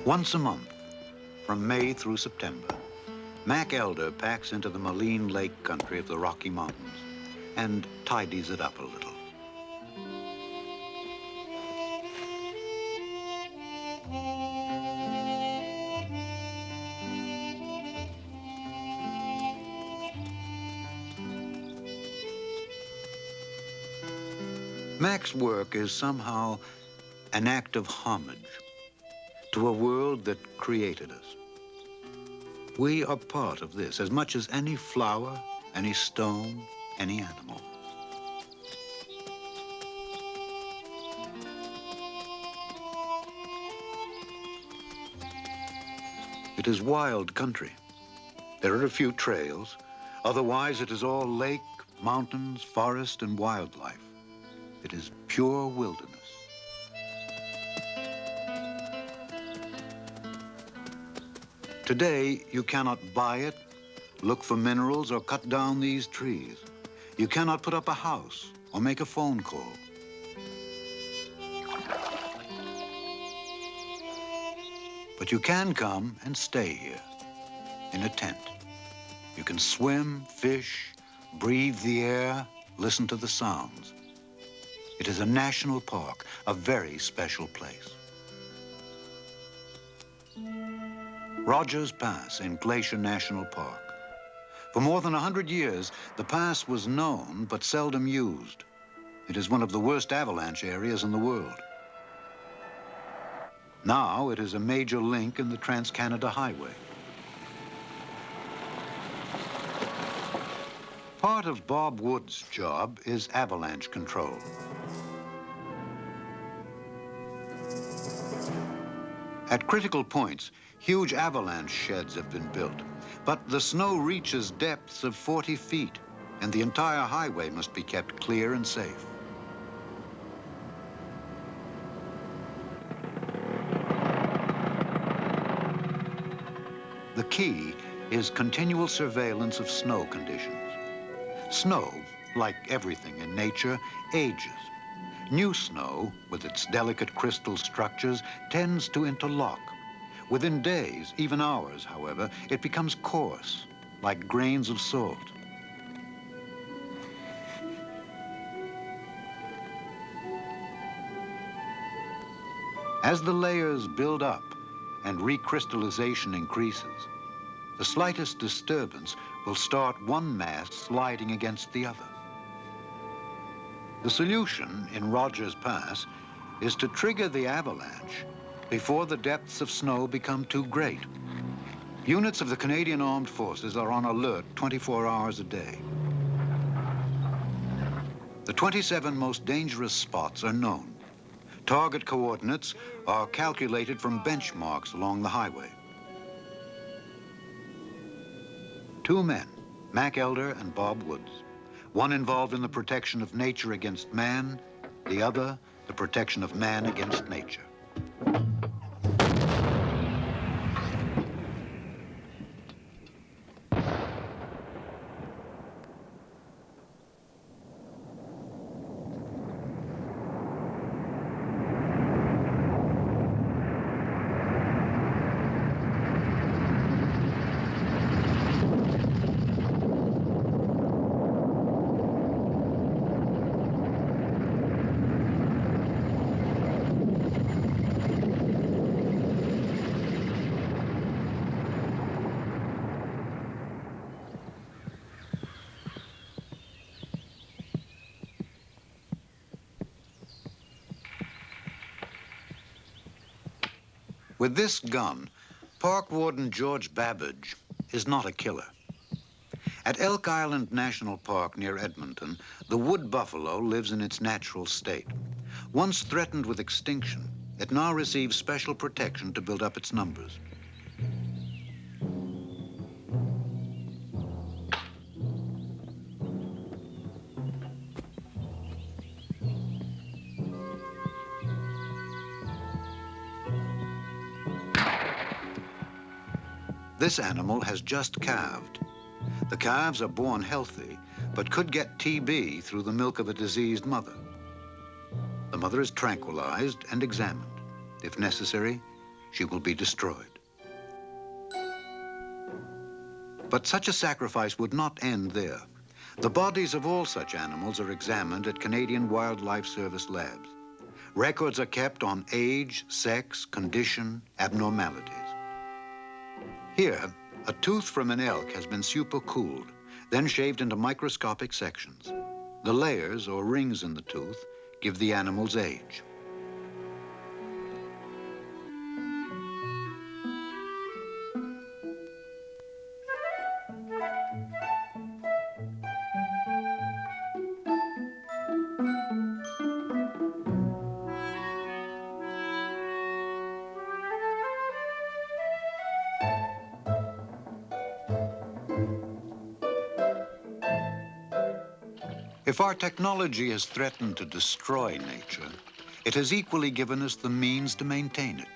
Once a month, from May through September, Mac Elder packs into the Moline Lake country of the Rocky Mountains and tidies it up a little. Mac's work is somehow an act of homage to a world that created us. We are part of this as much as any flower, any stone, any animal. It is wild country. There are a few trails. Otherwise, it is all lake, mountains, forest, and wildlife. It is pure wilderness. Today, you cannot buy it, look for minerals, or cut down these trees. You cannot put up a house or make a phone call. But you can come and stay here in a tent. You can swim, fish, breathe the air, listen to the sounds. It is a national park, a very special place. Rogers Pass in Glacier National Park. For more than 100 years, the pass was known but seldom used. It is one of the worst avalanche areas in the world. Now it is a major link in the Trans-Canada Highway. Part of Bob Wood's job is avalanche control. At critical points, huge avalanche sheds have been built, but the snow reaches depths of 40 feet, and the entire highway must be kept clear and safe. The key is continual surveillance of snow conditions. Snow, like everything in nature, ages. New snow, with its delicate crystal structures, tends to interlock. Within days, even hours, however, it becomes coarse, like grains of salt. As the layers build up and recrystallization increases, the slightest disturbance will start one mass sliding against the other. The solution in Rogers Pass is to trigger the avalanche before the depths of snow become too great. Units of the Canadian Armed Forces are on alert 24 hours a day. The 27 most dangerous spots are known. Target coordinates are calculated from benchmarks along the highway. Two men, Mac Elder and Bob Woods, one involved in the protection of nature against man, the other, the protection of man against nature. With this gun, Park Warden George Babbage is not a killer. At Elk Island National Park near Edmonton, the wood buffalo lives in its natural state. Once threatened with extinction, it now receives special protection to build up its numbers. This animal has just calved. The calves are born healthy, but could get TB through the milk of a diseased mother. The mother is tranquilized and examined. If necessary, she will be destroyed. But such a sacrifice would not end there. The bodies of all such animals are examined at Canadian Wildlife Service labs. Records are kept on age, sex, condition, abnormalities. Here, a tooth from an elk has been supercooled, then shaved into microscopic sections. The layers, or rings in the tooth, give the animal's age. If our technology has threatened to destroy nature, it has equally given us the means to maintain it.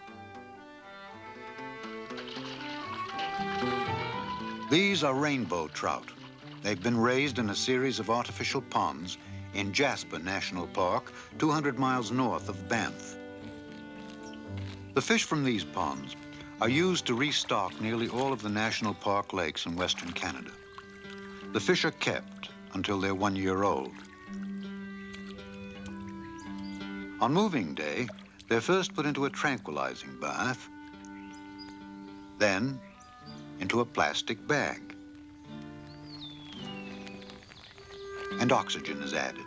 These are rainbow trout. They've been raised in a series of artificial ponds in Jasper National Park, 200 miles north of Banff. The fish from these ponds are used to restock nearly all of the national park lakes in Western Canada. The fish are kept until they're 1 year old. On moving day, they're first put into a tranquilizing bath, then into a plastic bag, and oxygen is added.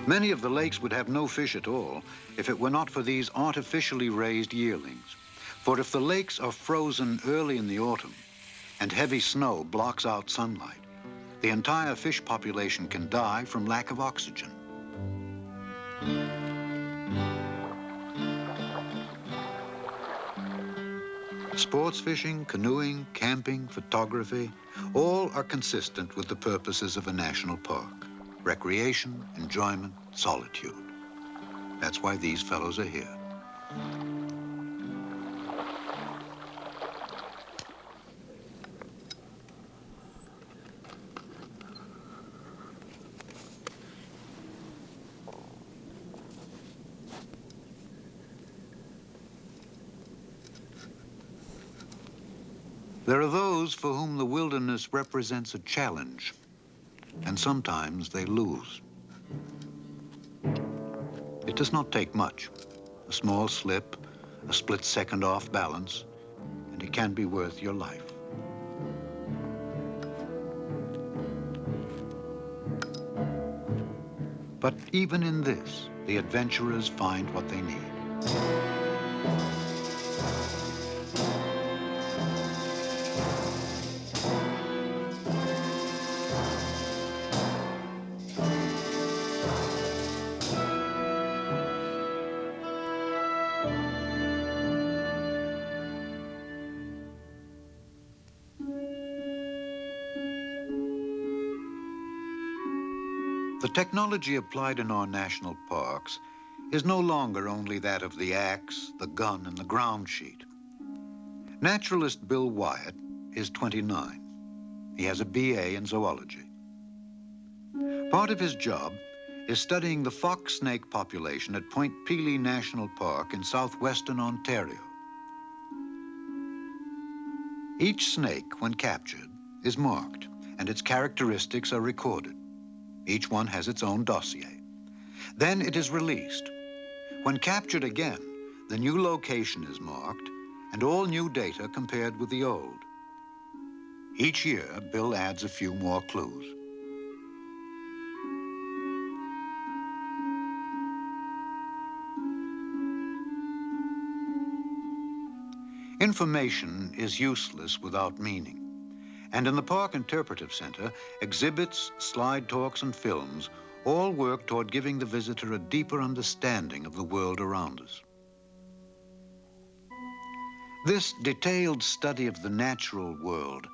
Many of the lakes would have no fish at all if it were not for these artificially raised yearlings. For if the lakes are frozen early in the autumn and heavy snow blocks out sunlight, the entire fish population can die from lack of oxygen. Sports fishing, canoeing, camping, photography, all are consistent with the purposes of a national park. Recreation, enjoyment, solitude. That's why these fellows are here. There are those for whom the wilderness represents a challenge, and sometimes they lose. It does not take much. A small slip, a split second off balance, and it can be worth your life. But even in this, the adventurers find what they need. The technology applied in our national parks is no longer only that of the axe, the gun, and the ground sheet. Naturalist Bill Wyatt is 29. He has a BA in zoology. Part of his job is studying the fox snake population at Point Pelee National Park in southwestern Ontario. Each snake, when captured, is marked, and its characteristics are recorded. Each one has its own dossier. Then it is released. When captured again, the new location is marked and all new data compared with the old. Each year, Bill adds a few more clues. Information is useless without meaning. And in the Park Interpretive Center, exhibits, slide talks, and films all work toward giving the visitor a deeper understanding of the world around us. This detailed study of the natural world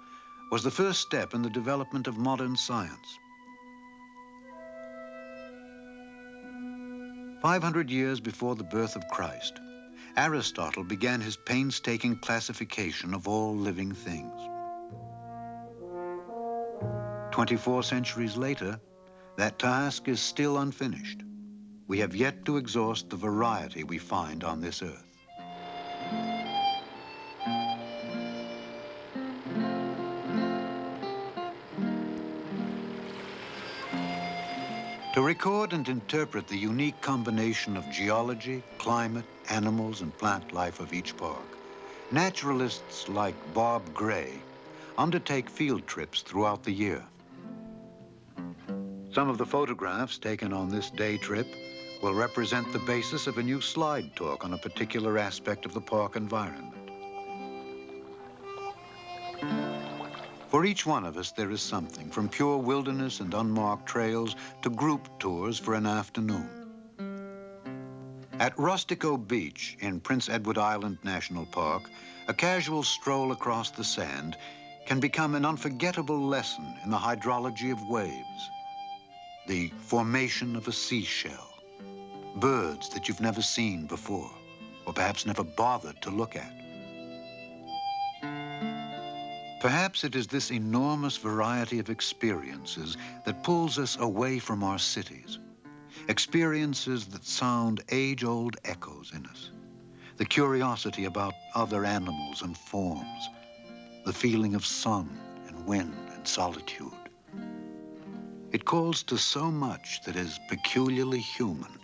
was the first step in the development of modern science. 500 years before the birth of Christ, Aristotle began his painstaking classification of all living things. 24 centuries later, That task is still unfinished. We have yet to exhaust the variety we find on this earth. To record and interpret the unique combination of geology, climate, animals, and plant life of each park, naturalists like Bob Gray undertake field trips throughout the year. Some of the photographs taken on this day trip will represent the basis of a new slide talk on a particular aspect of the park environment. For each one of us, there is something, from pure wilderness and unmarked trails to group tours for an afternoon. At Rustico Beach in Prince Edward Island National Park, a casual stroll across the sand can become an unforgettable lesson in the hydrology of waves, the formation of a seashell, birds that you've never seen before, or perhaps never bothered to look at. Perhaps it is this enormous variety of experiences that pulls us away from our cities, experiences that sound age-old echoes in us, the curiosity about other animals and forms, the feeling of sun and wind and solitude. It calls to so much that is peculiarly human,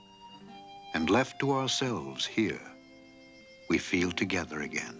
and left to ourselves here, we feel together again.